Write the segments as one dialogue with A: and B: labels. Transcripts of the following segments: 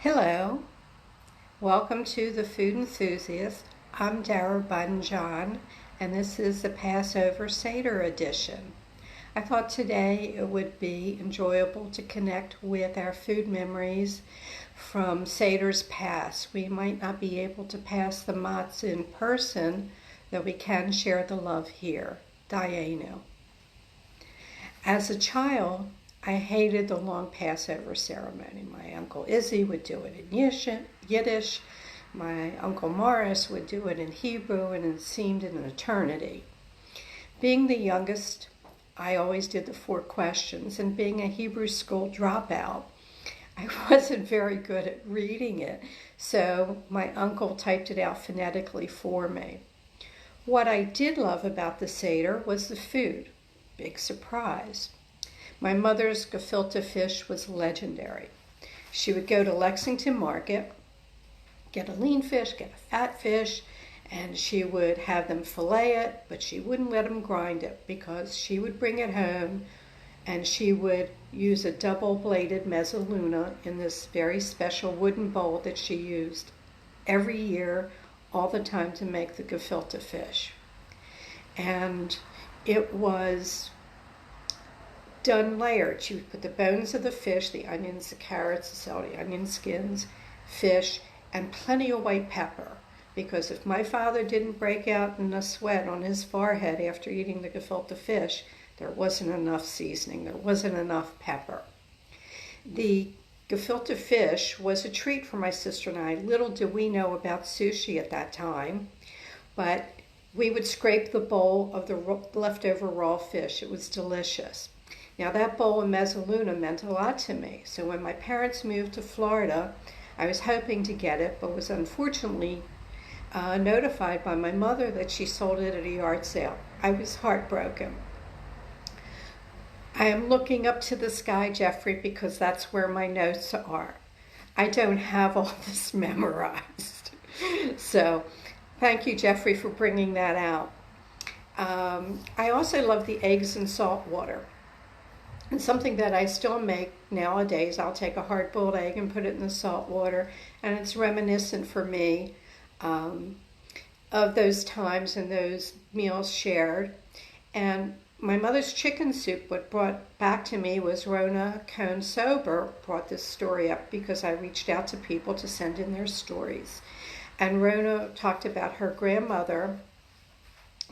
A: Hello, welcome to the Food Enthusiast. I'm Dara Bunjon, and this is the Passover Seder edition. I thought today it would be enjoyable to connect with our food memories from Seder's past. We might not be able to pass the matzah in person, though we can share the love here. Dayenu. As a child, I hated the long Passover ceremony. My Uncle Izzy would do it in Yiddish. My Uncle Morris would do it in Hebrew, and it seemed an eternity. Being the youngest, I always did the 4 questions, and being a Hebrew school dropout, I wasn't very good at reading it, so my uncle typed it out phonetically for me. What I did love about the Seder was the food. Big surprise. My mother's gefilte fish was legendary. She would go to Lexington Market, get a lean fish, get a fat fish, and she would have them fillet it, but she wouldn't let them grind it because she would bring it home and she would use a double-bladed mezzaluna in this very special wooden bowl that she used every year, all the time, to make the gefilte fish. And it was done layered. She would put the bones of the fish, the onions, the carrots, the celery, onion skins, fish, and plenty of white pepper. Because if my father didn't break out in a sweat on his forehead after eating the gefilte fish, there wasn't enough seasoning, there wasn't enough pepper. The gefilte fish was a treat for my sister and I. Little did we know about sushi at that time, but we would scrape the bowl of the leftover raw fish. It was delicious. Now, that bowl of mezzaluna meant a lot to me. So when my parents moved to Florida, I was hoping to get it, but was unfortunately notified by my mother that she sold it at a yard sale. I was heartbroken. I am looking up to the sky, Jeffrey, because that's where my notes are. I don't have all this memorized. So thank you, Jeffrey, for bringing that out. I also love the eggs in salt water. And something that I still make nowadays, I'll take a hard-boiled egg and put it in the salt water, and it's reminiscent for me of those times and those meals shared. And my mother's chicken soup, what brought back to me was Rona Cohn Sober brought this story up because I reached out to people to send in their stories. And Rona talked about her grandmother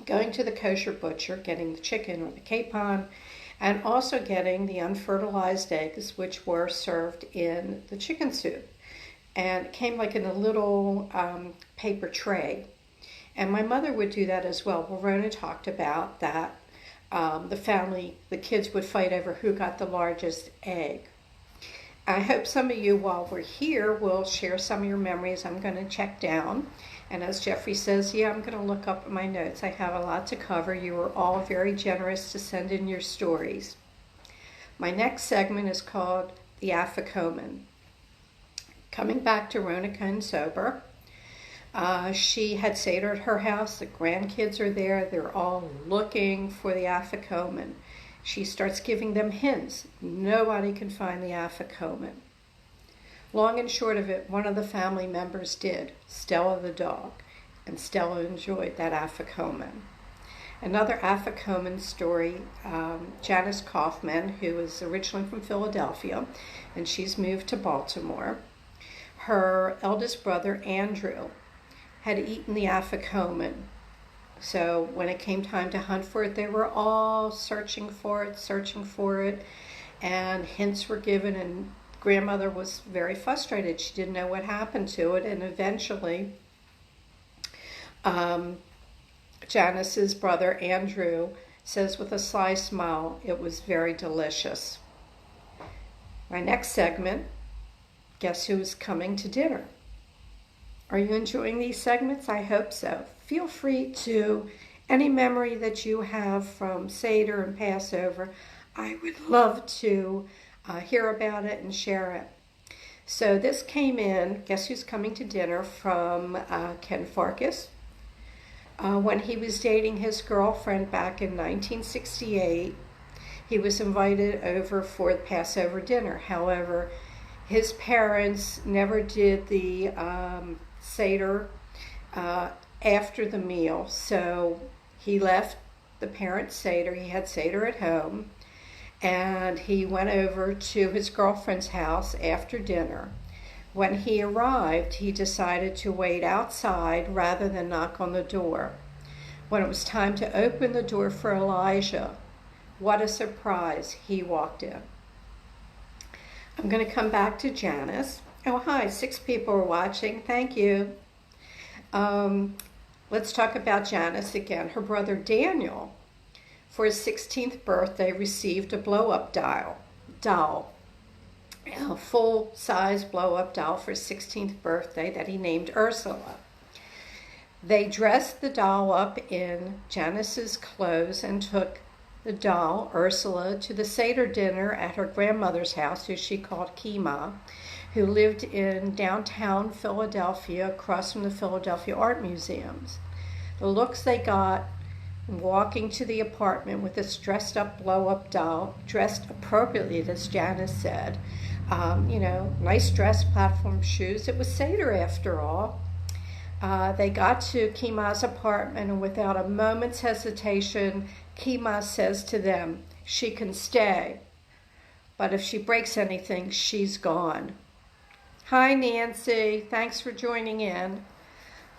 A: going to the kosher butcher, getting the chicken or the capon, and also getting the unfertilized eggs, which were served in the chicken soup. And it came like in a little paper tray. And my mother would do that as well. Well, Rona talked about that the kids would fight over who got the largest egg. I hope some of you, while we're here, will share some of your memories. I'm going to check down. And as Jeffrey says, yeah, I'm going to look up my notes. I have a lot to cover. You were all very generous to send in your stories. My next segment is called The Afikomen. Coming back to Rona Cohn Sober, she had Seder at her house. The grandkids are there. They're all looking for the Afikomen. She starts giving them hints. Nobody can find the Afikomen. Long and short of it, one of the family members did, Stella the dog, and Stella enjoyed that Afikomen. Another Afikomen story, Janice Kaufman, who is originally from Philadelphia, and she's moved to Baltimore. Her eldest brother, Andrew, had eaten the Afikomen. So when it came time to hunt for it, they were all searching for it, and hints were given, and grandmother was very frustrated. She didn't know what happened to it, and eventually Janice's brother Andrew says with a sly smile, it was very delicious. My next segment, guess who's coming to dinner? Are you enjoying these segments? I hope so. Feel free to, any memory that you have from Seder and Passover, I would love to hear about it and share it. So this came in, guess who's coming to dinner, from Ken Farkas. When he was dating his girlfriend back in 1968, he was invited over for the Passover dinner. However, His parents never did the seder after the meal, so he left the parents' seder. He had seder at home, and he went over to his girlfriend's house after dinner. When he arrived, he decided to wait outside rather than knock on the door. When it was time to open the door for Elijah, what a surprise, he walked in. I'm going to come back to Janice. Oh, hi, 6 people are watching. Thank you. Let's talk about Janice again. Her brother Daniel, for his 16th birthday, received a blow-up doll. A full-size blow-up doll for his 16th birthday that he named Ursula. They dressed the doll up in Janice's clothes and took the doll, Ursula, to the Seder dinner at her grandmother's house, who she called Kima, who lived in downtown Philadelphia across from the Philadelphia Art Museums. The looks they got walking to the apartment with this dressed-up blow-up doll, dressed appropriately, as Janice said. Nice dress, platform shoes. It was Seder after all. They got to Kima's apartment, and without a moment's hesitation, Kima says to them, she can stay, but if she breaks anything, she's gone. Hi, Nancy. Thanks for joining in.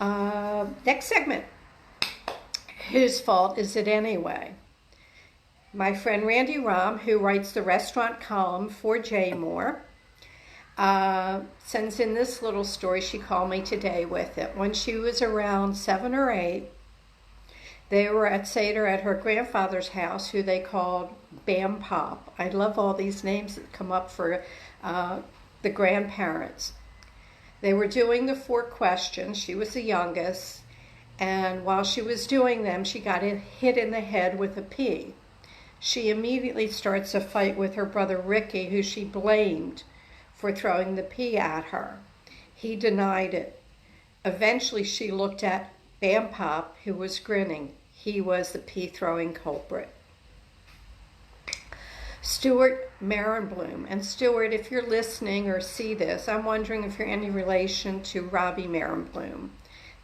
A: Next segment. Whose fault is it anyway? My friend Randy Rom, who writes the restaurant column for JMOR, sends in this little story. She called me today with it. When she was around 7 or 8, they were at Seder at her grandfather's house, who they called Bam Pop. I love all these names that come up for the grandparents. They were doing the 4 questions. She was the youngest, and while she was doing them, she got hit in the head with a pea. She immediately starts a fight with her brother Ricky, who she blamed for throwing the pea at her. He denied it. Eventually, she looked at Bam Pop, who was grinning. He was the pea-throwing culprit. Stuart Marenbloom. And Stuart, if you're listening or see this, I'm wondering if you're any relation to Robbie Marenbloom.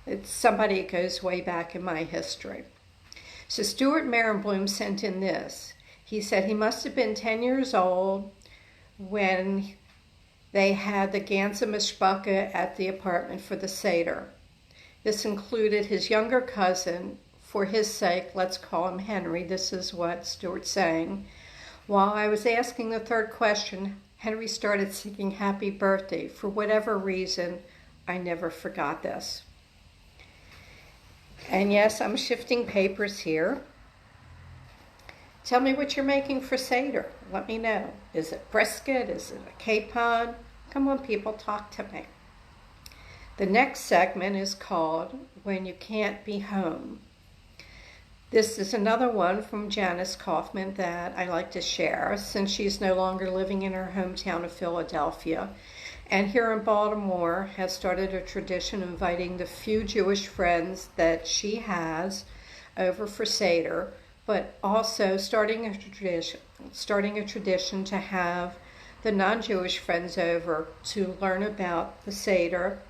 A: It's somebody that goes way back in my history. So Stuart Marenbloom sent in this. He said he must have been 10 years old when they had the Ganza Mishpacha at the apartment for the Seder. This included his younger cousin. For his sake, let's call him Henry. This is what Stuart's saying. While I was asking the 3rd question, Henry started singing happy birthday. For whatever reason, I never forgot this. And yes, I'm shifting papers here. Tell me what you're making for Seder. Let me know. Is it brisket? Is it a capon? Come on, people, talk to me. The next segment is called When You Can't Be Home. This is another one from Janice Kaufman that I like to share, since she's no longer living in her hometown of Philadelphia, and here in Baltimore has started a tradition inviting the few Jewish friends that she has over for Seder, but also starting a tradition to have the non-Jewish friends over to learn about the Seder.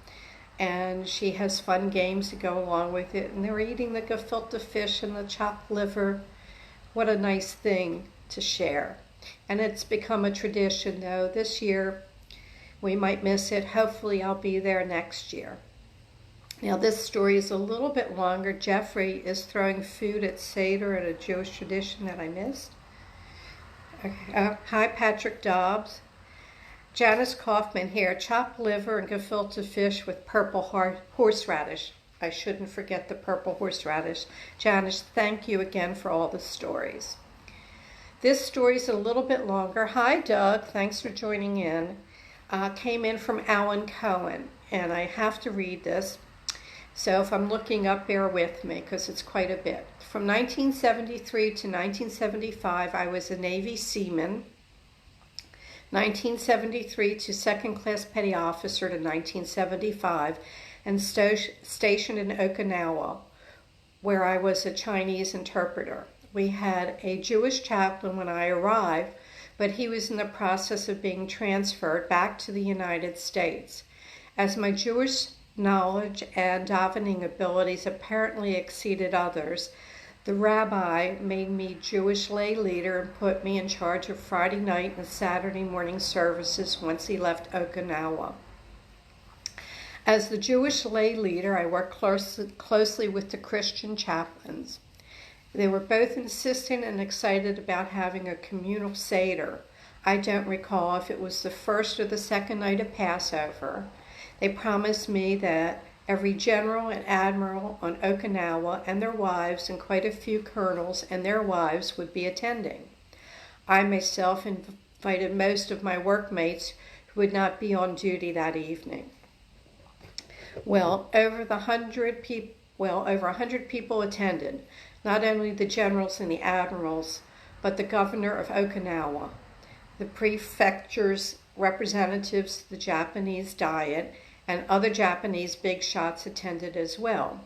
A: And she has fun games to go along with it. And they're eating the gefilte fish and the chopped liver. What a nice thing to share. And it's become a tradition, though. This year, we might miss it. Hopefully, I'll be there next year. Now, this story is a little bit longer. Jeffrey is throwing food at Seder at a Jewish tradition that I missed. Okay. Hi, Patrick Dobbs. Janice Kaufman here, chopped liver and gefilte fish with purple horseradish. I shouldn't forget the purple horseradish. Janice, thank you again for all the stories. This story's a little bit longer. Hi, Doug. Thanks for joining in. Came in from Alan Cohen, and I have to read this. So if I'm looking up, bear with me, because it's quite a bit. From 1973 to 1975, I was a Navy seaman. 1973 to second-class petty officer to 1975, and stationed in Okinawa, where I was a Chinese interpreter. We had a Jewish chaplain when I arrived, but he was in the process of being transferred back to the United States. As my Jewish knowledge and davening abilities apparently exceeded others, the rabbi made me Jewish lay leader and put me in charge of Friday night and Saturday morning services once he left Okinawa. As the Jewish lay leader, I worked closely with the Christian chaplains. They were both insistent and excited about having a communal seder. I don't recall if it was the first or the second night of Passover. They promised me that every general and admiral on Okinawa and their wives and quite a few colonels and their wives would be attending. I myself invited most of my workmates who would not be on duty that evening. Well, over 100 people attended, not only the generals and the admirals, but the governor of Okinawa, the prefecture's representatives to the Japanese Diet, and other Japanese big shots attended as well.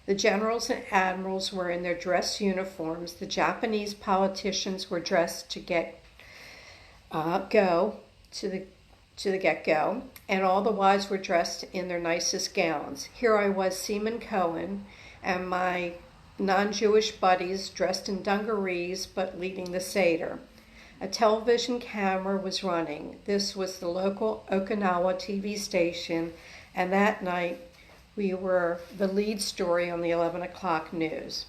A: The generals and admirals were in their dress uniforms. The Japanese politicians were dressed to go, and all the wives were dressed in their nicest gowns. Here I was, Seaman Cohen, and my non-Jewish buddies dressed in dungarees but leading the Seder. A television camera was running. This was the local Okinawa TV station, and that night we were the lead story on the 11 o'clock news.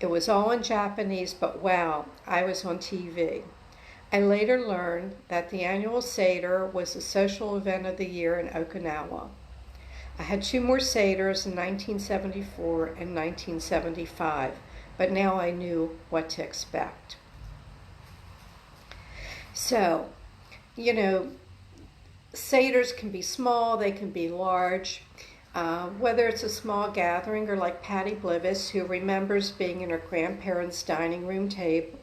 A: It was all in Japanese, but wow, I was on TV. I later learned that the annual Seder was the social event of the year in Okinawa. I had 2 more Seders in 1974 and 1975, but now I knew what to expect. So, Seders can be small, they can be large. Whether it's a small gathering or like Patty Blivis, who remembers being in her grandparents' dining room table,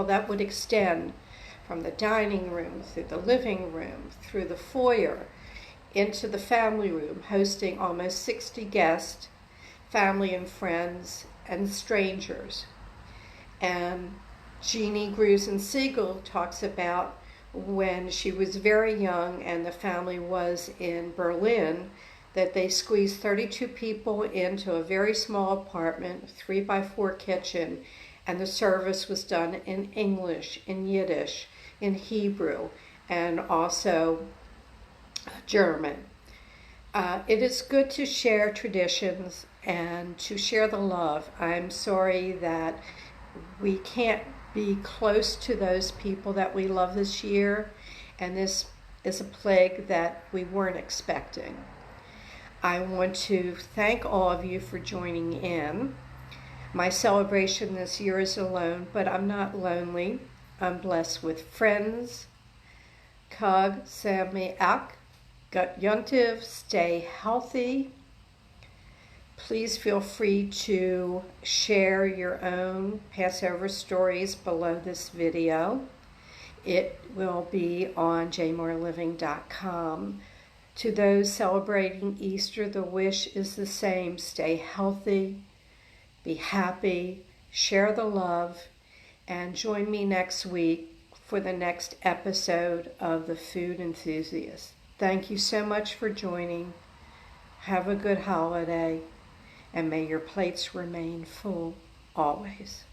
A: that would extend from the dining room, through the living room, through the foyer, into the family room, hosting almost 60 guests, family and friends, and strangers. And Jeannie Grusin-Siegel talks about when she was very young and the family was in Berlin, that they squeezed 32 people into a very small apartment, 3x4 kitchen, and the service was done in English, in Yiddish, in Hebrew, and also German. It is good to share traditions and to share the love. I'm sorry that we can't be close to those people that we love this year, and this is a plague that we weren't expecting. I want to thank all of you for joining in. My celebration this year is alone, but I'm not lonely. I'm blessed with friends. Kag Sameach, Gut Yuntiv, stay healthy. Please feel free to share your own Passover stories below this video. It will be on jmoreliving.com. To those celebrating Easter, the wish is the same. Stay healthy, be happy, share the love, and join me next week for the next episode of the Food Enthusiast. Thank you so much for joining. Have a good holiday, and may your plates remain full always.